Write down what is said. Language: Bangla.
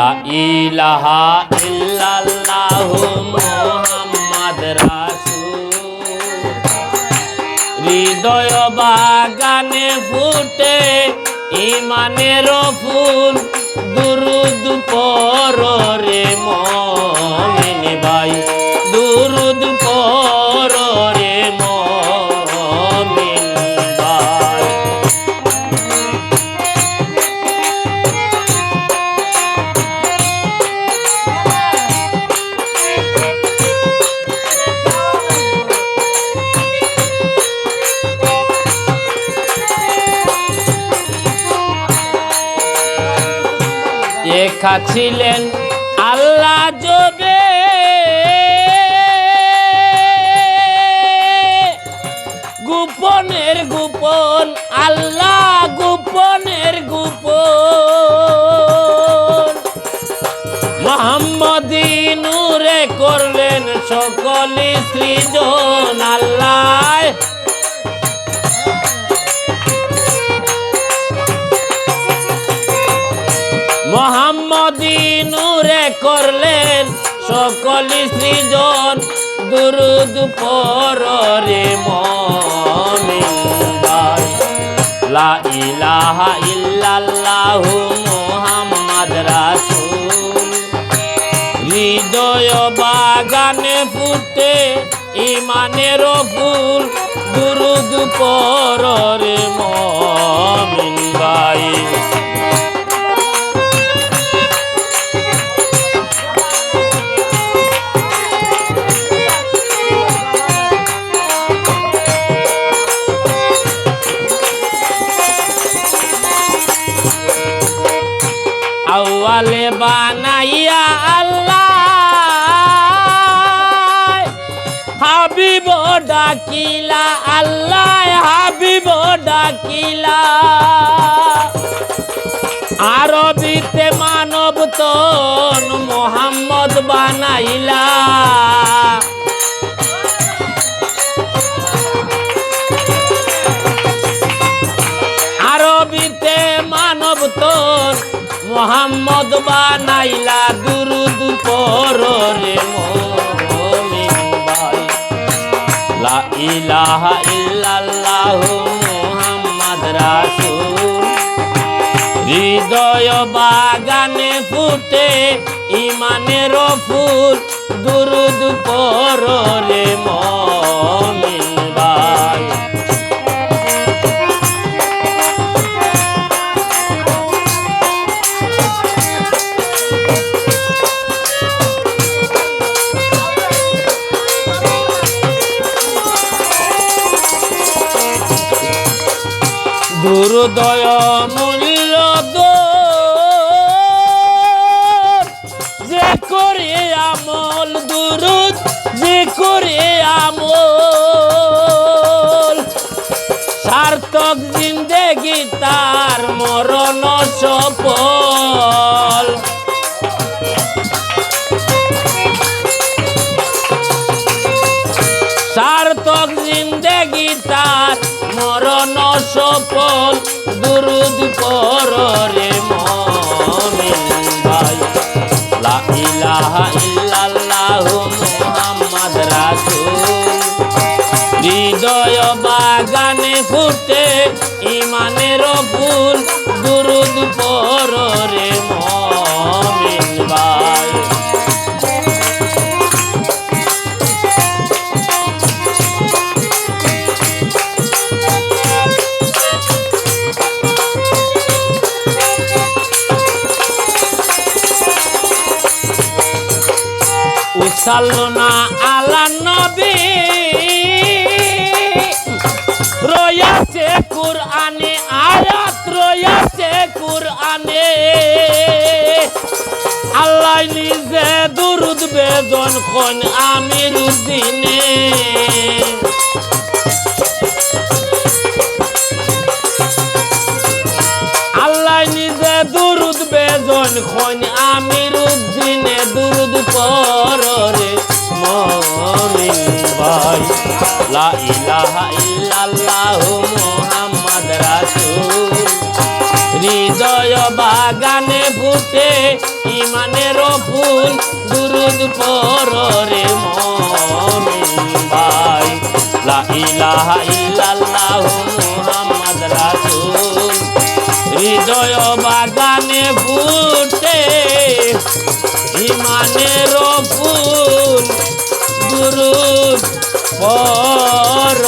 লা ইলাহা ইল্লাল্লাহু মুহাম্মাদ রাসূল। হৃদয় বাগানে ফুটে ইমানের ফুল, দুরুদ পড়ো রে মুমিন ভাই, দুরুদ পড়ো রে মুমিন ভাই। একা ছিলেন আল্লাহ যবে, গোপনের গোপন আল্লাহ গোপনের গোপন। মুহাম্মদী নূরে করলেন সকল সৃজন আল্লাহ। মুহাম্মদী নূরে করলেন সকল সৃজন, দুরুদ পড়ো রে মুমিন ভাই। লা ইলাহা ইল্লাল্লাহু মুহাম্মাদ রাসূল। হৃদয় বাগানে ফুটে ইমানের ফুল, দুরুদ পড়ো রে মুমিন ভাই। আউয়ালে বানাইয়া আল্লাহ হাবিব ডাকিলা, আল্লাহ হাবিব ডাকিলা। আরবিতে মানব তন মুহাম্মদ বানাইলা। আরবিতে মানব তন মুহাম্মদ বানাইলা, দুরুদ পড়ো রে মুমিন ভাই। লা ইলাহা ইল্লাল্লাহু মুহাম্মাদ রাসূল। হৃদয় বাগানে ফুটে ইমানের ফুল, দুরুদ পড়ো রে মুমিন ভাই। দুরুদয় মূল্য যে করে আমল, দুরুদ যে করে আমল, সার্থক জিন্দেগি তার মরণ সফল। সার্থক জিন্দেগি তার মরণ সফল, দুরুদ পড়ো রে মুমিন ভাই। লা ইলাহা ইল্লাল্লাহু মুহাম্মাদ রাসূল। হৃদয় বাগানে ফুটে ইমানের ফুল, দুরুদ পড়ো রে মুমিন ভাই। সাল্লুনা আলা নবী রয়েছে কুরআনে, আয়াত রয়েছে কুরআনে। আল্লাহ নিজে দুরুদ বেজন কোন আমিরুদ্দিনে। আল্লাহ নিজে দুরুদ বেজন কোন আমিরুদ্দিনে, দুরুদ পড়ো রে মুমিন ভাই। লা ইলাহা ইল্লাল্লাহু মুহাম্মাদ রাসূল। হৃদয় বাগানে ফুটে ইমানের ফুল দুরুদ পরে মুমিন ভাই লা ইলাহা ইল্লাল্লাহ মুহাম্মদ রাসূল হৃদয় বাগানে ফুটে ইমানের ফুল দুরুদ পর